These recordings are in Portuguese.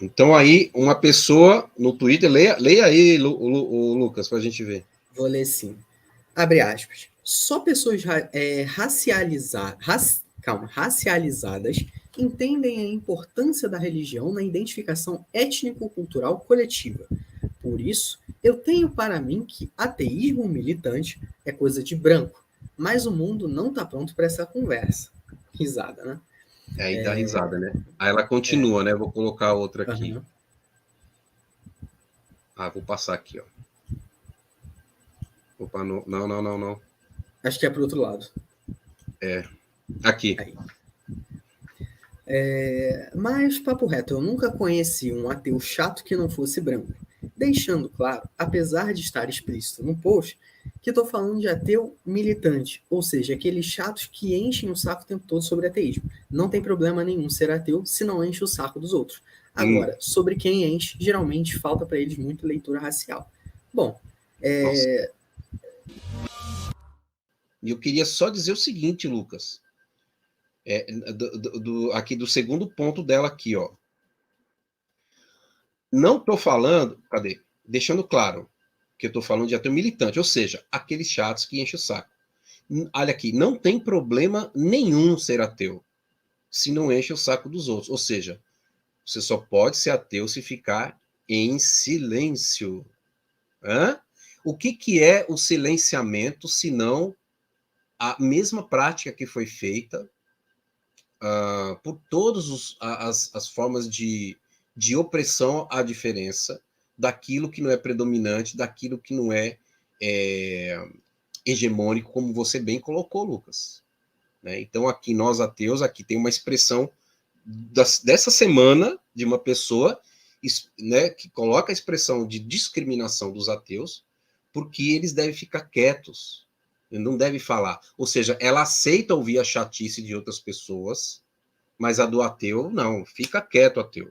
Então aí, uma pessoa no Twitter, leia aí, o Lucas, para a gente ver. Vou ler sim. Abre aspas. Só pessoas racializadas entendem a importância da religião na identificação étnico-cultural coletiva. Por isso, eu tenho para mim que ateísmo militante é coisa de branco, mas o mundo não está pronto para essa conversa. Risada, né? Aí dá risada, né? Aí ela continua, né? Vou colocar outra aqui. Uhum. Vou passar aqui, ó. Opa, não. Acho que é pro outro lado. Aqui. Aí. Mas, papo reto, eu nunca conheci um ateu chato que não fosse branco. Deixando claro, apesar de estar explícito no post, que estou falando de ateu militante, ou seja, aqueles chatos que enchem o saco o tempo todo sobre ateísmo. Não tem problema nenhum ser ateu se não enche o saco dos outros. Agora, sobre quem enche, geralmente falta para eles muito leitura racial. Bom, E eu queria só dizer o seguinte, Lucas. Aqui do segundo ponto dela aqui, ó. Não estou falando, cadê? Deixando claro que eu estou falando de ateu militante, ou seja, aqueles chatos que enchem o saco. Olha aqui, não tem problema nenhum ser ateu se não enche o saco dos outros. Ou seja, você só pode ser ateu se ficar em silêncio. O que é o silenciamento, se não a mesma prática que foi feita por todas as formas de opressão à diferença, daquilo que não é predominante, daquilo que não é hegemônico, como você bem colocou, Lucas. Né? Então, aqui, nós ateus, aqui tem uma expressão dessa semana de uma pessoa, né, que coloca a expressão de discriminação dos ateus, porque eles devem ficar quietos, não devem falar. Ou seja, ela aceita ouvir a chatice de outras pessoas, mas a do ateu, não, fica quieto, ateu.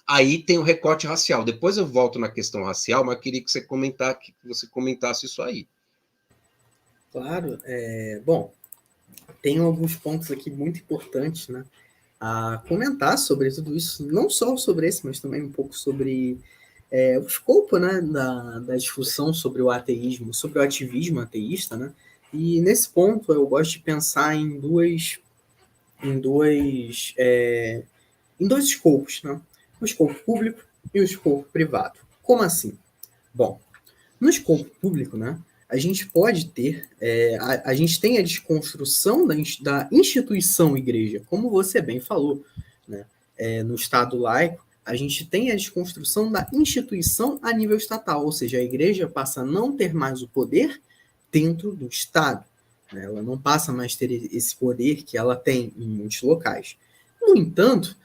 Aí tem o recorte racial. Depois eu volto na questão racial, mas eu queria que você comentasse isso aí. Claro. Bom, tem alguns pontos aqui muito importantes, né, a comentar sobre tudo isso, não só sobre esse, mas também um pouco sobre o escopo, né, da discussão sobre o ateísmo, sobre o ativismo ateísta, né? E nesse ponto eu gosto de pensar em dois escopos, né? O escopo público e o escopo privado. Como assim? Bom, no escopo público, né, a gente pode ter, a gente tem a desconstrução da instituição igreja, como você bem falou, né? No Estado laico, a gente tem a desconstrução da instituição a nível estatal, ou seja, a igreja passa a não ter mais o poder dentro do Estado. Né? Ela não passa mais a ter esse poder que ela tem em muitos locais. No entanto,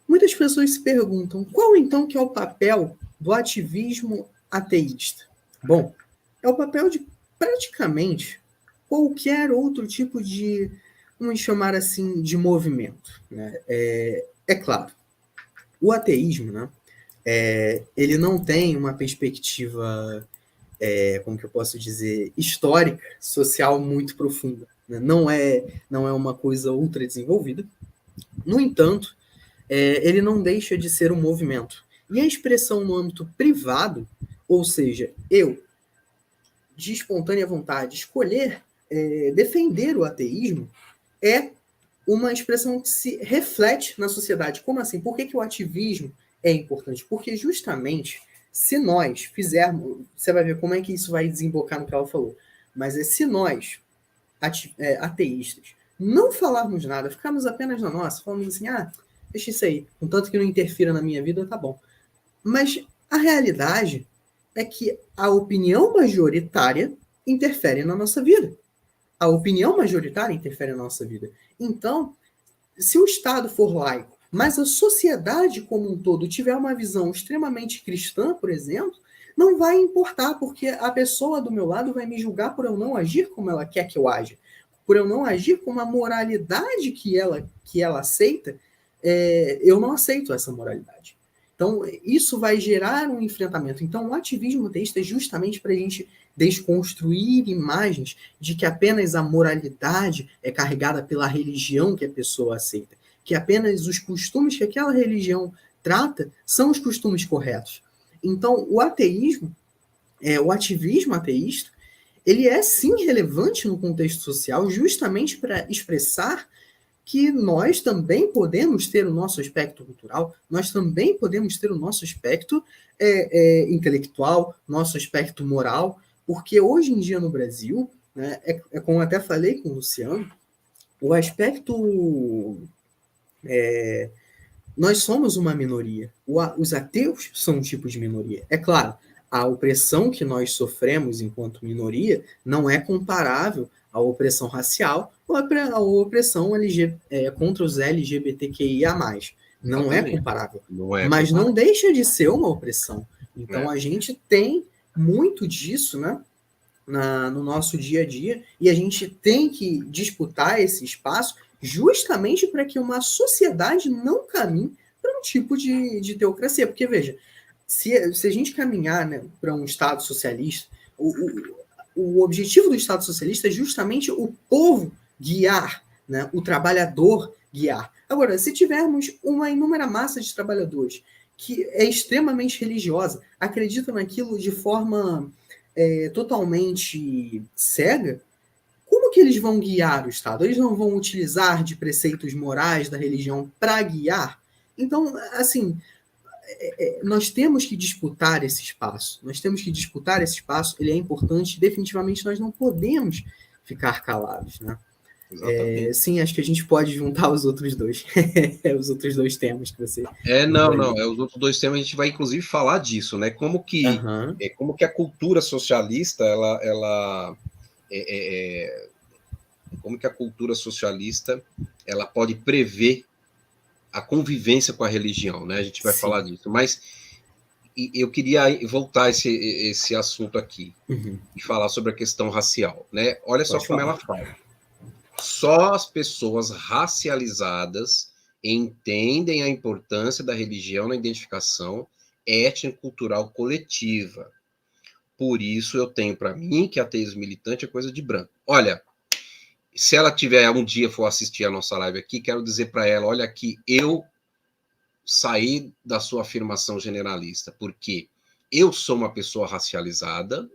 muitas pessoas se perguntam qual então que é o papel do ativismo ateísta? Bom, é o papel de praticamente qualquer outro tipo de, vamos chamar assim, de movimento. Né? Claro, o ateísmo, né, ele não tem uma perspectiva, como que eu posso dizer, histórica, social muito profunda. Né? Não é uma coisa ultra desenvolvida. No entanto, ele não deixa de ser um movimento. E a expressão no âmbito privado, ou seja, eu, de espontânea vontade, escolher defender o ateísmo, é uma expressão que se reflete na sociedade. Como assim? Por que o ativismo é importante? Porque justamente, se nós fizermos... Você vai ver como é que isso vai desembocar no que ela falou. Mas se nós, ateístas, não falarmos nada, ficarmos apenas na nossa, falamos assim, deixa isso aí, contanto que não interfira na minha vida, tá bom. Mas a realidade é que a opinião majoritária interfere na nossa vida. A opinião majoritária interfere na nossa vida. Então, se o Estado for laico, mas a sociedade como um todo tiver uma visão extremamente cristã, por exemplo, não vai importar, porque a pessoa do meu lado vai me julgar por eu não agir como ela quer que eu aja, por eu não agir com a moralidade que ela aceita. Eu não aceito essa moralidade. Então, isso vai gerar um enfrentamento. Então, o ativismo ateísta é justamente para a gente desconstruir imagens de que apenas a moralidade é carregada pela religião que a pessoa aceita, que apenas os costumes que aquela religião trata são os costumes corretos. Então, o ateísmo, o ativismo ateísta, ele é sim relevante no contexto social, justamente para expressar que nós também podemos ter o nosso aspecto cultural, nós também podemos ter o nosso aspecto intelectual, nosso aspecto moral, porque hoje em dia no Brasil, né, como eu até falei com o Luciano, o aspecto... nós somos uma minoria. Os ateus são um tipo de minoria. É claro, a opressão que nós sofremos enquanto minoria não é comparável à opressão racial ou à opressão contra os LGBTQIA+. Não é Exatamente. comparável. Não é Mas não comparável. deixa de ser uma opressão. Então, É. a gente tem muito disso, né, no nosso dia a dia, e a gente tem que disputar esse espaço justamente para que uma sociedade não caminhe para um tipo de teocracia. Porque, veja, se a gente caminhar, né, para um Estado socialista, o objetivo do Estado socialista é justamente o povo guiar, né, o trabalhador guiar. Agora, se tivermos uma inúmera massa de trabalhadores que é extremamente religiosa, acredita naquilo de forma totalmente cega, como que eles vão guiar o Estado? Eles não vão utilizar de preceitos morais da religião para guiar? Então, assim, nós temos que disputar esse espaço. Nós temos que disputar esse espaço, ele é importante, definitivamente nós não podemos ficar calados, né? Exatamente. Sim, acho que a gente pode juntar os outros dois. Os outros dois temas que você Não, viu não. ali. Os outros dois temas a gente vai, inclusive, falar disso, né? Aham. Como que a cultura socialista, como que a cultura socialista, ela pode prever a convivência com a religião, né? A gente vai falar Sim. disso. Mas eu queria voltar esse assunto aqui Uhum. e falar sobre a questão racial, né? Olha só Pode como ela falar. fala. Só as pessoas racializadas entendem a importância da religião na identificação étnico-cultural coletiva. Por isso eu tenho para mim que ateísmo militante é coisa de branco. Olha, se ela tiver um dia for assistir a nossa live aqui, quero dizer para ela, olha aqui, eu saí da sua afirmação generalista, porque eu sou uma pessoa racializada,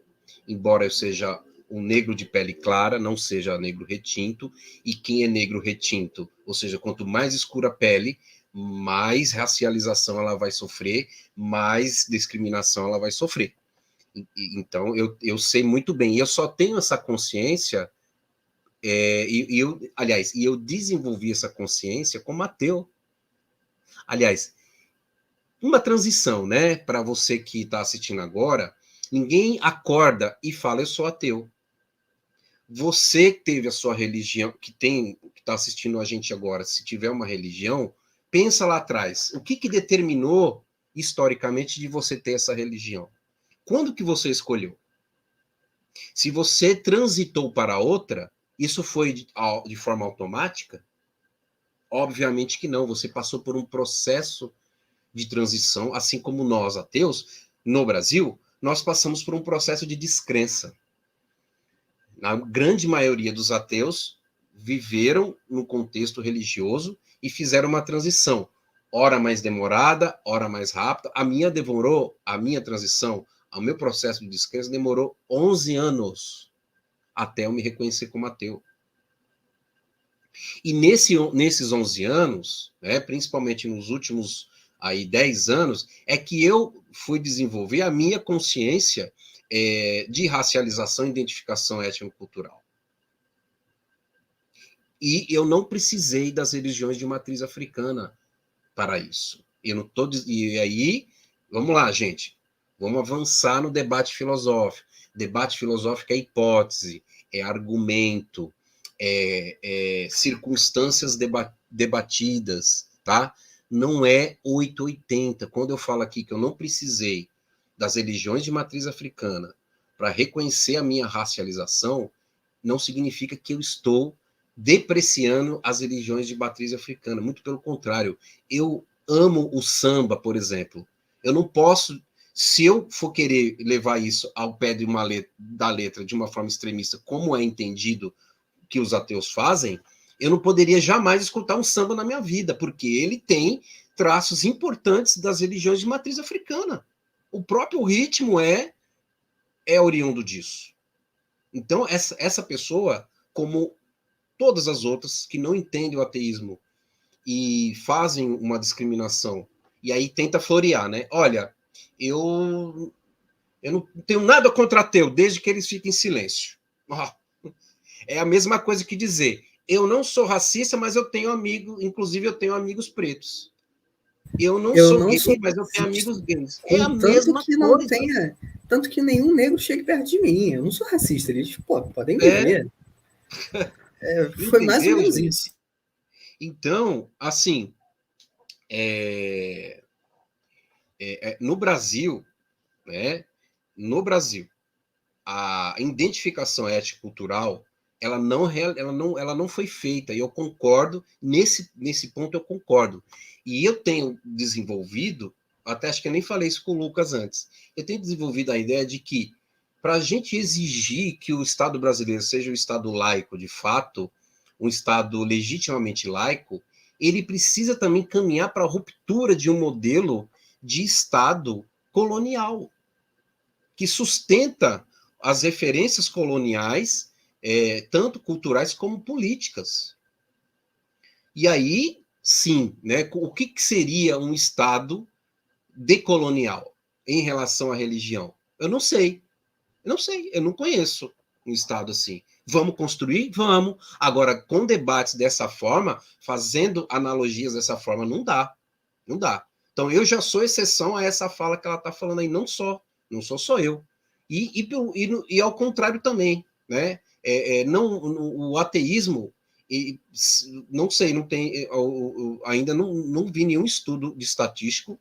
embora eu seja um negro de pele clara, não seja negro retinto, e quem é negro retinto, ou seja, quanto mais escura a pele, mais racialização ela vai sofrer, mais discriminação ela vai sofrer. Então, eu sei muito bem, e eu só tenho essa consciência, eu desenvolvi essa consciência como ateu. Aliás, uma transição, né, para você que está assistindo agora, ninguém acorda e fala, eu sou ateu. Você teve a sua religião, que está assistindo a gente agora, se tiver uma religião, pensa lá atrás, o que determinou historicamente de você ter essa religião? Quando que você escolheu? Se você transitou para outra, isso foi de forma automática? Obviamente que não, você passou por um processo de transição, assim como nós, ateus, no Brasil, nós passamos por um processo de descrença. A grande maioria dos ateus viveram no contexto religioso e fizeram uma transição, ora mais demorada, ora mais rápida. A minha transição, o meu processo de descrença demorou 11 anos até eu me reconhecer como ateu. E nesses 11 anos, né, principalmente nos últimos 10 anos, é que eu fui desenvolver a minha consciência de racialização e identificação étnico-cultural. E eu não precisei das religiões de matriz africana para isso. E aí, vamos lá, gente. Vamos avançar no debate filosófico. Debate filosófico é hipótese, é argumento, circunstâncias debatidas, tá? Não é 880. Quando eu falo aqui que eu não precisei das religiões de matriz africana para reconhecer a minha racialização, não significa que eu estou depreciando as religiões de matriz africana. Muito pelo contrário. Eu amo o samba, por exemplo. Eu não posso, se eu for querer levar isso ao pé da letra de uma forma extremista, como é entendido que os ateus fazem, eu não poderia jamais escutar um samba na minha vida, porque ele tem traços importantes das religiões de matriz africana. O próprio ritmo é oriundo disso. Então, essa pessoa, como todas as outras que não entendem o ateísmo e fazem uma discriminação, e aí tenta florear, né? Olha, eu não tenho nada contra ateu, desde que eles fiquem em silêncio. É a mesma coisa que dizer, eu não sou racista, mas eu tenho inclusive eu tenho amigos pretos. Eu não Eu sou não gay, sou mas eu tenho racista, amigos gays. É a tanto mesma que não coisa. tenha, tanto que nenhum negro chegue perto de mim. Eu não sou racista, eles podem me ver. Foi mais ou Entendeu, menos gente? isso. Então, assim, no Brasil, né? No Brasil, a identificação étnico-cultural ela não foi feita, e eu concordo, nesse ponto eu concordo. E eu tenho desenvolvido, até acho que eu nem falei isso com o Lucas antes, eu tenho desenvolvido a ideia de que, para a gente exigir que o Estado brasileiro seja um Estado laico de fato, um Estado legitimamente laico, ele precisa também caminhar para a ruptura de um modelo de Estado colonial, que sustenta as referências coloniais, tanto culturais como políticas. E aí, sim, né, o que seria um Estado decolonial em relação à religião? Eu não sei. Eu não conheço um Estado assim. Vamos construir? Vamos. Agora, com debates dessa forma, fazendo analogias dessa forma, não dá. Não dá. Então, eu já sou exceção a essa fala que ela está falando aí, não sou só eu. E ao contrário também, né? Não, o ateísmo, não sei, não tem, ainda não vi nenhum estudo de estatístico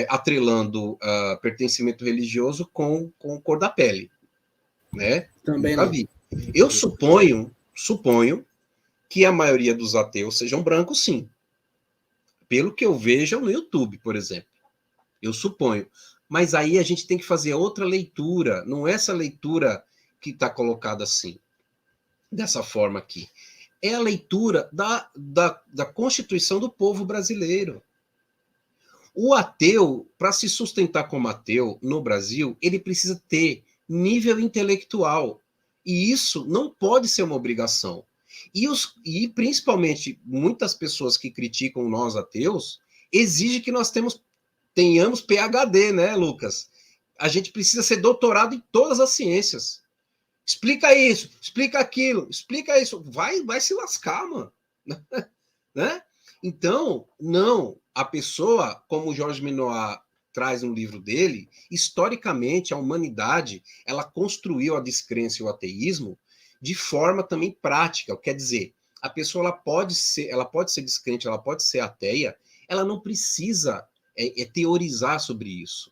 atrelando pertencimento religioso com cor da pele, né? Também Nunca não. vi. Eu suponho que a maioria dos ateus sejam brancos, sim. Pelo que eu vejo no YouTube, por exemplo. Eu suponho. Mas aí a gente tem que fazer outra leitura, não é essa leitura que está colocada assim, dessa forma aqui. É a leitura da Constituição do povo brasileiro. O ateu, para se sustentar como ateu no Brasil, ele precisa ter nível intelectual. E isso não pode ser uma obrigação. E principalmente, muitas pessoas que criticam nós ateus exigem que nós tenhamos PhD, né, Lucas? A gente precisa ser doutorado em todas as ciências. Explica isso, explica aquilo, explica isso. Vai se lascar, mano. Né? Então, não. A pessoa, como o Jorge Minoir traz no livro dele, historicamente, a humanidade ela construiu a descrença e o ateísmo de forma também prática. Quer dizer, a pessoa ela pode ser descrente, ela pode ser ateia, ela não precisa teorizar sobre isso.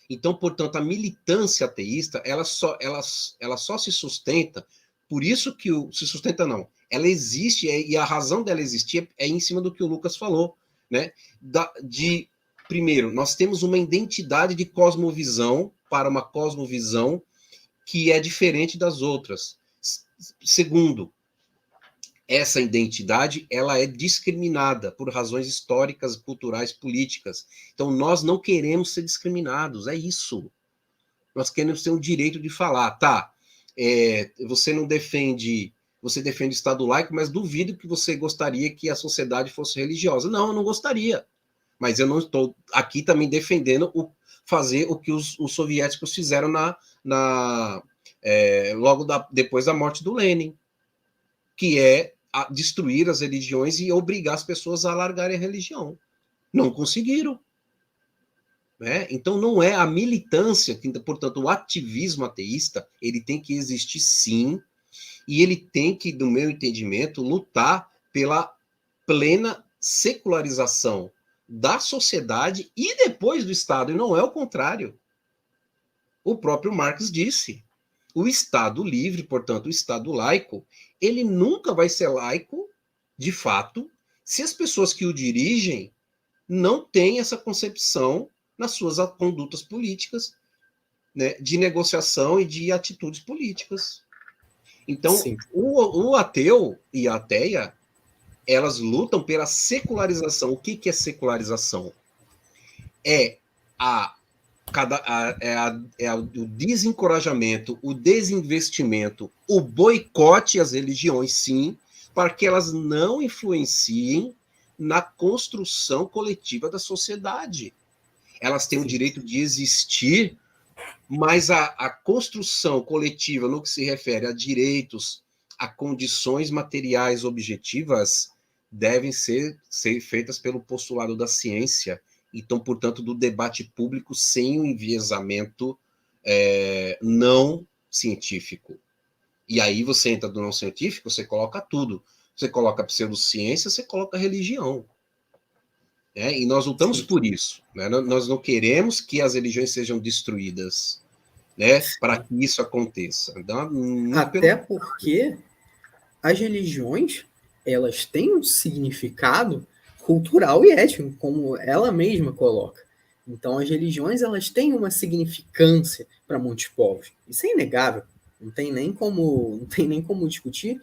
Então, portanto, a militância ateísta, ela só se sustenta, por isso que se sustenta não, ela existe, e a razão dela existir é em cima do que o Lucas falou, né? Primeiro, nós temos uma identidade de cosmovisão para uma cosmovisão que é diferente das outras. Segundo, essa identidade ela é discriminada por razões históricas, culturais, políticas. Então, nós não queremos ser discriminados, é isso. Nós queremos ter o direito de falar, tá, você não defende, você defende o Estado laico, mas duvido que você gostaria que a sociedade fosse religiosa. Não, eu não gostaria. Mas eu não estou aqui também defendendo fazer o que os soviéticos fizeram logo depois da morte do Lenin, que é destruir as religiões e obrigar as pessoas a largarem a religião. Não conseguiram. Né? Então, não é a militância, portanto, o ativismo ateísta, ele tem que existir sim, e ele tem que, no meu entendimento, lutar pela plena secularização da sociedade e depois do Estado, e não é o contrário. O próprio Marx disse, o Estado livre, portanto, o Estado laico, ele nunca vai ser laico, de fato, se as pessoas que o dirigem não têm essa concepção nas suas condutas políticas, né, de negociação e de atitudes políticas. Então, Sim. o ateu e a ateia, elas lutam pela secularização. O que é secularização? É o desencorajamento, o desinvestimento, o boicote às religiões, sim, para que elas não influenciem na construção coletiva da sociedade. Elas têm o direito de existir, mas a construção coletiva, no que se refere a direitos, a condições materiais objetivas, devem ser feitas pelo postulado da ciência, então, portanto, do debate público sem o enviesamento não científico. E aí você entra do não científico, você coloca tudo. Você coloca pseudociência, você coloca religião. E nós lutamos por isso. Né? Nós não queremos que as religiões sejam destruídas, né, para que isso aconteça. Então, até porque as religiões, elas têm um significado cultural e étnico, como ela mesma coloca. Então, as religiões, elas têm uma significância para muitos povos. Isso é inegável. Não tem nem como discutir.